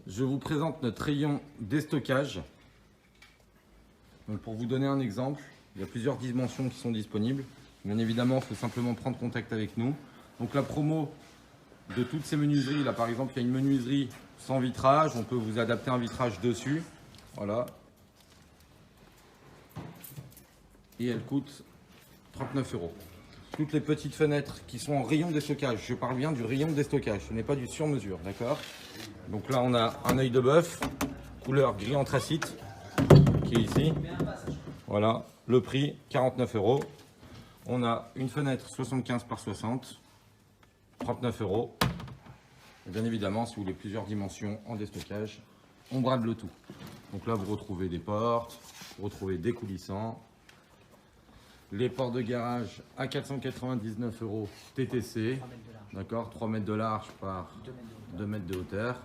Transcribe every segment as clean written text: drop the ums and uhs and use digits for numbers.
Je vous présente notre rayon déstockage. Donc pour vous donner un exemple, il y a plusieurs dimensions qui sont disponibles. Bien évidemment, il faut simplement prendre contact avec nous. Donc la promo de toutes ces menuiseries, là par exemple, il y a une menuiserie sans vitrage. On peut vous adapter un vitrage dessus. Voilà. Et elle coûte 39 €. Toutes les petites fenêtres qui sont en rayon déstockage, je parle bien du rayon déstockage, ce n'est pas du sur-mesure, d'accord? Donc là, on a un œil de bœuf, couleur gris anthracite, qui est ici. Voilà, le prix 49 €. On a une fenêtre 75 par 60, 39 €. Et bien évidemment, si vous voulez plusieurs dimensions en déstockage, on brade le tout. Donc là, vous retrouvez des portes, vous retrouvez des coulissants. Les portes de garage à 499 € TTC, d'accord, 3 mètres de large par 2 mètres de hauteur,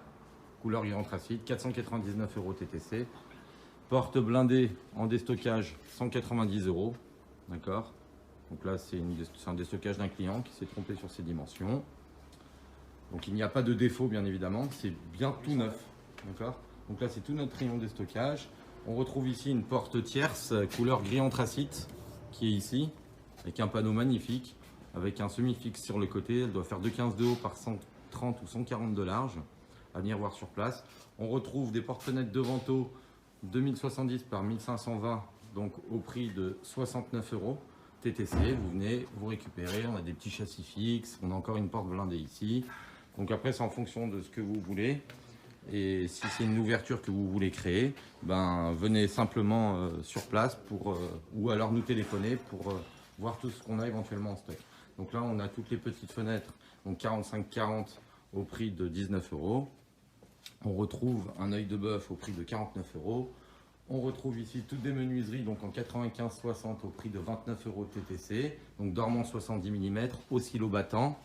couleur gris anthracite, 499 € TTC. Porte blindée en déstockage, 190 €, d'accord. Donc là, c'est un déstockage d'un client qui s'est trompé sur ses dimensions. Donc il n'y a pas de défaut, bien évidemment, c'est bien tout neuf, d'accord. Donc là, c'est tout notre rayon déstockage. On retrouve ici une porte tierce, couleur gris anthracite, qui est ici, avec un panneau magnifique, avec un semi-fixe sur le côté. Elle doit faire 2,15 de haut par 130 ou 140 de large, à venir voir sur place. On retrouve des portes-fenêtres de Vento 2070 par 1520, donc au prix de 69 € TTC. Vous venez, vous récupérez, on a des petits châssis fixes, on a encore une porte blindée ici. Donc après, c'est en fonction de ce que vous voulez. Et si c'est une ouverture que vous voulez créer, ben, venez simplement sur place ou alors nous téléphoner pour voir tout ce qu'on a éventuellement en stock. Donc là, on a toutes les petites fenêtres, donc 45-40 au prix de 19 €. On retrouve un œil de bœuf au prix de 49 €. On retrouve ici toutes des menuiseries donc en 95-60 au prix de 29 € TTC. Donc dormant 70 mm, oscillo battant,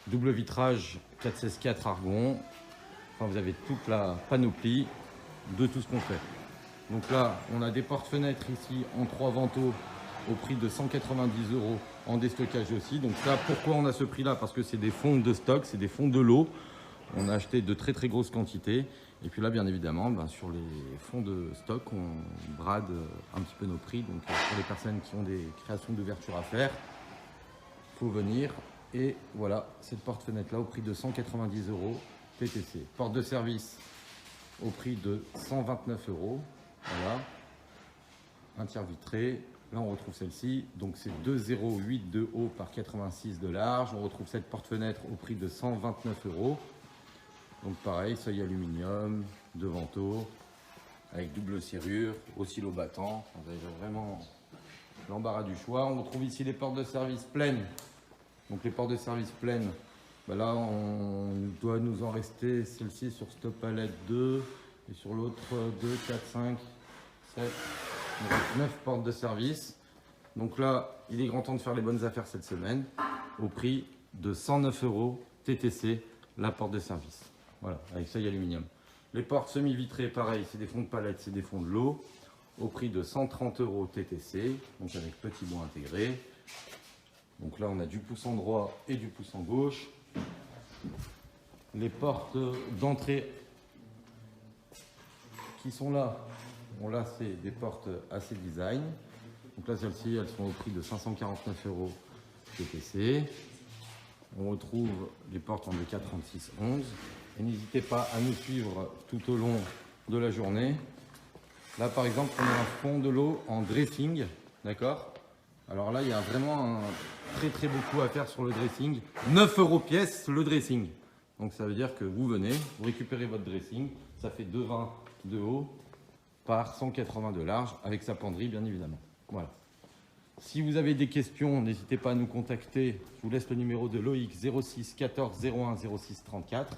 double vitrage 4/16/4 argon. Enfin, vous avez toute la panoplie de tout ce qu'on fait. Donc là, on a des portes-fenêtres ici en 3 Vento au prix de 190 € en déstockage aussi. Donc ça, pourquoi on a ce prix-là? Parce que c'est des fonds de stock, c'est des fonds de lot. On a acheté de très grosses quantités. Et puis là, bien évidemment, sur les fonds de stock, on brade un petit peu nos prix. Donc pour les personnes qui ont des créations d'ouverture à faire, il faut venir. Et voilà, cette porte-fenêtre-là au prix de 190 € TTC. Porte de service au prix de 129 €. Voilà. Un tiers vitré. Là, on retrouve celle-ci. Donc, c'est 2,08 de haut par 86 de large. On retrouve cette porte-fenêtre au prix de 129 €. Donc, pareil, seuil aluminium, de Vento, avec double serrure, oscillo battant. Vous avez vraiment l'embarras du choix. On retrouve ici les portes de service pleines. Donc, les portes de service pleines. Ben là, on doit nous en rester celle-ci sur Stop Palette 2 et sur l'autre 2, 4, 5, 7, 9 portes de service. Donc là, il est grand temps de faire les bonnes affaires cette semaine au prix de 109 € TTC, la porte de service. Voilà, avec seuil aluminium. Les portes semi-vitrées, pareil, c'est des fonds de palette, c'est des fonds de lot au prix de 130 € TTC, donc avec petit bois intégré. Donc là, on a du poussant droit et du poussant gauche. Les portes d'entrée qui sont là, bon là c'est des portes assez design. Donc là celles-ci elles sont au prix de 549 € TTC. On retrouve les portes en DK 36-11. Et n'hésitez pas à nous suivre tout au long de la journée. Là par exemple on a un fond de lot en dressing, d'accord. Alors là il y a vraiment très beaucoup à faire sur le dressing. 9 € pièce le dressing. Donc ça veut dire que vous venez, vous récupérez votre dressing, ça fait 2,20 de haut par 180 de large avec sa penderie bien évidemment. Voilà. Si vous avez des questions, n'hésitez pas à nous contacter. Je vous laisse le numéro de Loïc 06 14 01 06 34.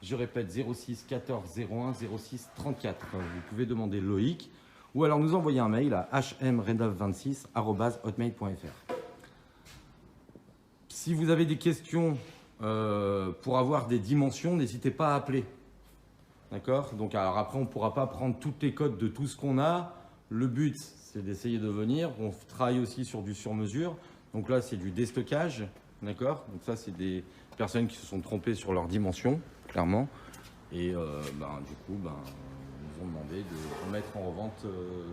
Je répète 06 14 01 06 34. Vous pouvez demander Loïc ou alors nous envoyer un mail à hmredov26@hotmail.fr. Si vous avez des questions pour avoir des dimensions, n'hésitez pas à appeler. D'accord? Donc alors après, on ne pourra pas prendre toutes les codes de tout ce qu'on a. Le but, c'est d'essayer de venir. On travaille aussi sur du sur-mesure. Donc là, c'est du déstockage. D'accord? Donc ça, c'est des personnes qui se sont trompées sur leurs dimensions, clairement. Et du coup, ils nous ont demandé de mettre en revente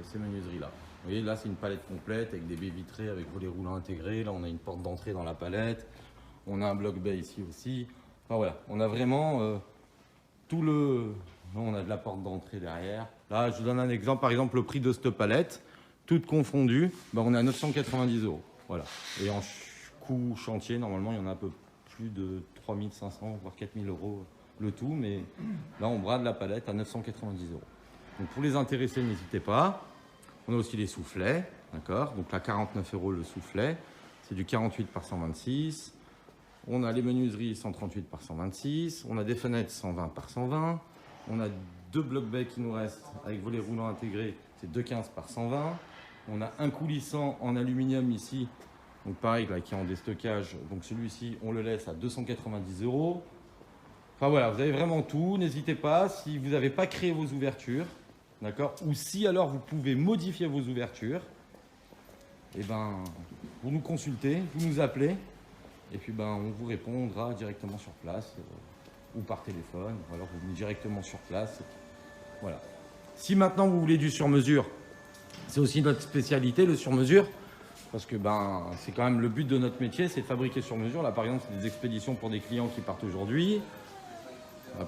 ces menuiseries-là. Vous voyez, là, c'est une palette complète avec des baies vitrées, avec volets roulants intégrés. Là, on a une porte d'entrée dans la palette. On a un bloc baie ici aussi. Enfin voilà, on a vraiment tout le... On a de la porte d'entrée derrière. Là, je vous donne un exemple. Par exemple, le prix de cette palette, toute confondue, on est à 990 €. Voilà. Et en coût chantier, normalement, il y en a un peu plus de 3500, voire 4000 € le tout. Mais là, on brade la palette à 990 €. Donc, pour les intéressés, n'hésitez pas. On a aussi les soufflets, d'accord. Donc là, 49 € le soufflet. C'est du 48 par 126. On a les menuiseries 138 par 126. On a des fenêtres 120 par 120. On a 2 blocs baies qui nous restent avec volets roulants intégrés. C'est 215 par 120. On a un coulissant en aluminium ici. Donc pareil, là, qui est en déstockage. Donc celui-ci, on le laisse à 290 €. Enfin voilà, vous avez vraiment tout. N'hésitez pas, si vous n'avez pas créé vos ouvertures, d'accord, ou si alors vous pouvez modifier vos ouvertures, vous nous consultez, vous nous appelez, et puis on vous répondra directement sur place, ou par téléphone, ou alors vous venez directement sur place. Voilà. Si maintenant vous voulez du sur-mesure, c'est aussi notre spécialité, le sur-mesure, parce que c'est quand même le but de notre métier, c'est de fabriquer sur mesure. Là par exemple, c'est des expéditions pour des clients qui partent aujourd'hui.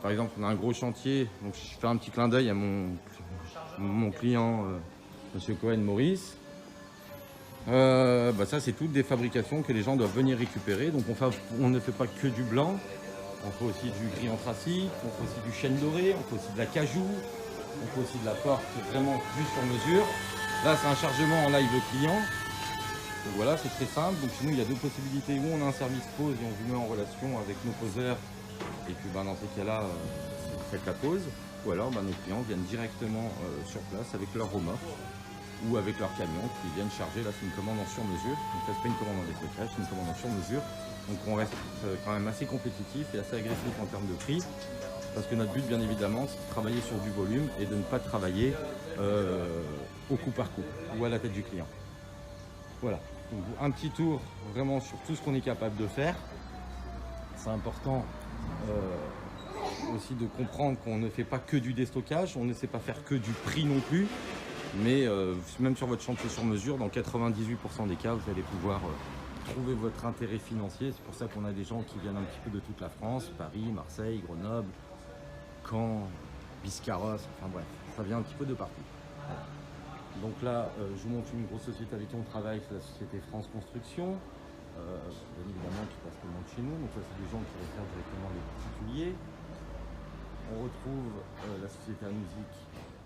Par exemple, on a un gros chantier, donc je fais un petit clin d'œil à mon client, Monsieur Cohen Maurice. Ça, c'est toutes des fabrications que les gens doivent venir récupérer. Donc on ne fait pas que du blanc, on fait aussi du gris anthracite, on fait aussi du chêne doré, on fait aussi de la cajou, on fait aussi de la porte vraiment vue sur mesure. Là, c'est un chargement en live client. Donc voilà, c'est très simple. Donc chez nous, il y a deux possibilités. Où on a un service pose et on vous met en relation avec nos poseurs. Et puis dans ces cas-là, vous faites la pause. Ou alors nos clients viennent directement sur place avec leur remorque ou avec leur camion qui viennent charger. Là, c'est une commande en sur-mesure. Donc là, c'est pas une commande en déstockage, c'est une commande en sur-mesure. Donc on reste quand même assez compétitif et assez agressif en termes de prix. Parce que notre but, bien évidemment, c'est de travailler sur du volume et de ne pas travailler au coup par coup ou à la tête du client. Voilà. Donc, un petit tour vraiment sur tout ce qu'on est capable de faire. C'est important aussi de comprendre qu'on ne fait pas que du déstockage, on ne sait pas faire que du prix non plus, mais même sur votre chantier sur mesure, dans 98% des cas, vous allez pouvoir trouver votre intérêt financier. C'est pour ça qu'on a des gens qui viennent un petit peu de toute la France, Paris, Marseille, Grenoble, Caen, Biscarrosse, enfin bref, ça vient un petit peu de partout. Voilà. Donc là, je vous montre une grosse société avec qui on travaille, c'est la société France Construction. Bien évidemment qui passe commande chez nous, donc ça c'est des gens qui réfèrent directement les particuliers. On retrouve la société à musique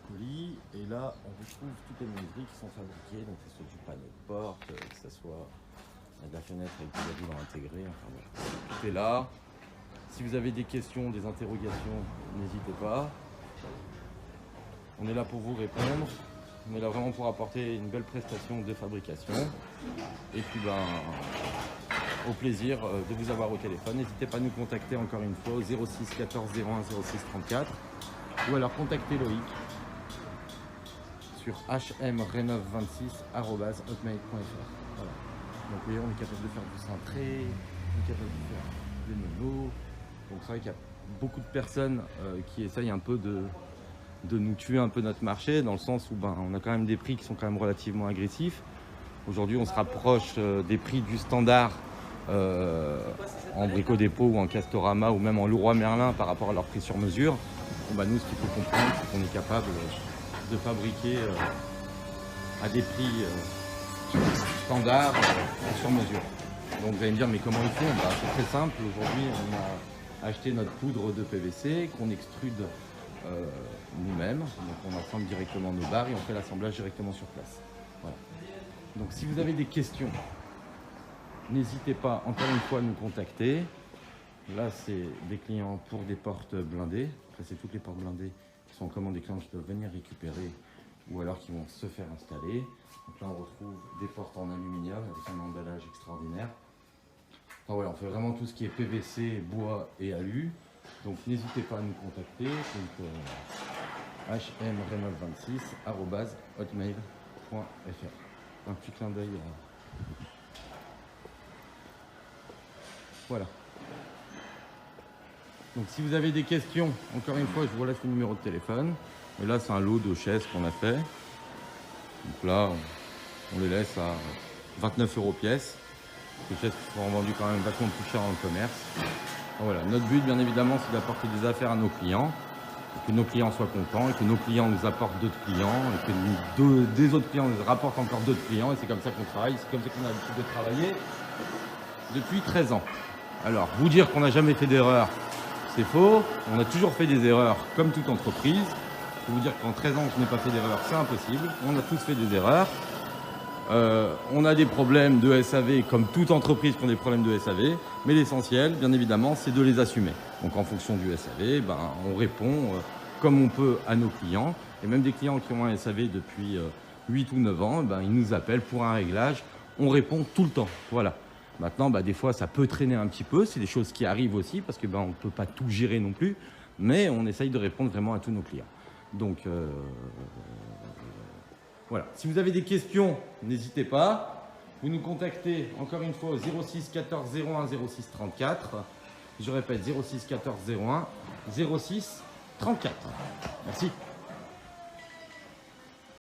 Colis, et là on retrouve toutes les menuiseries qui sont fabriquées, donc que ce soit du panneau de porte, que ce soit de la fenêtre avec des avis intégrés, enfin voilà. Tout est là. Si vous avez des questions, des interrogations, n'hésitez pas. On est là pour vous répondre. On est là vraiment pour apporter une belle prestation de fabrication. Et puis au plaisir de vous avoir au téléphone. N'hésitez pas à nous contacter encore une fois au 06 14 01 06 34 ou alors contacter Loïc sur hmrenov26@hotmail.fr. Voilà. Donc on est capable de faire du cintré, on est capable de faire des monos. Donc c'est vrai qu'il y a beaucoup de personnes qui essayent un peu de nous tuer un peu notre marché, dans le sens où on a quand même des prix qui sont quand même relativement agressifs. Aujourd'hui, on se rapproche des prix du standard en Brico Dépôt ou en Castorama ou même en Leroy Merlin par rapport à leur prix sur mesure. Nous, ce qu'il faut comprendre, c'est qu'on est capable de fabriquer à des prix standards sur mesure. Donc vous allez me dire, mais comment ils font? C'est très simple. Aujourd'hui, on a acheté notre poudre de PVC qu'on extrude nous-mêmes. Donc on assemble directement nos barres et on fait l'assemblage directement sur place. Voilà. Donc si vous avez des questions, n'hésitez pas encore une fois à nous contacter. Là, c'est des clients pour des portes blindées. Après, c'est toutes les portes blindées qui sont en commande des clients qui peuvent venir récupérer ou alors qui vont se faire installer. Donc là, on retrouve des portes en aluminium avec un emballage extraordinaire. Enfin, voilà, on fait vraiment tout ce qui est PVC, bois et alu. Donc n'hésitez pas à nous contacter. Donc hmrenov26@hotmail.fr. Un petit clin d'œil. Voilà. Donc si vous avez des questions, encore une fois, je vous laisse le numéro de téléphone. Et là, c'est un lot de chaises qu'on a fait. Donc là, on les laisse à 29 € pièce. Ces chaises qui seront vendues quand même vachement plus cher dans le commerce. Donc voilà, notre but, bien évidemment, c'est d'apporter des affaires à nos clients. Et que nos clients soient contents, et que nos clients nous apportent d'autres clients, et que des autres clients nous rapportent encore d'autres clients. Et c'est comme ça qu'on travaille, c'est comme ça qu'on a l'habitude de travailler depuis 13 ans. Alors, vous dire qu'on n'a jamais fait d'erreur, c'est faux. On a toujours fait des erreurs comme toute entreprise. Je peux vous dire qu'en 13 ans, je n'ai pas fait d'erreur, c'est impossible. On a tous fait des erreurs. On a des problèmes de SAV comme toute entreprise qui a des problèmes de SAV. Mais l'essentiel, bien évidemment, c'est de les assumer. Donc en fonction du SAV, on répond comme on peut à nos clients. Et même des clients qui ont un SAV depuis 8 ou 9 ans, ils nous appellent pour un réglage. On répond tout le temps. Voilà. Maintenant, des fois, ça peut traîner un petit peu. C'est des choses qui arrivent aussi parce que on ne peut pas tout gérer non plus. Mais on essaye de répondre vraiment à tous nos clients. Donc, voilà. Si vous avez des questions, n'hésitez pas. Vous nous contactez encore une fois au 06 14 01 06 34. Je répète, 06 14 01 06 34. Merci.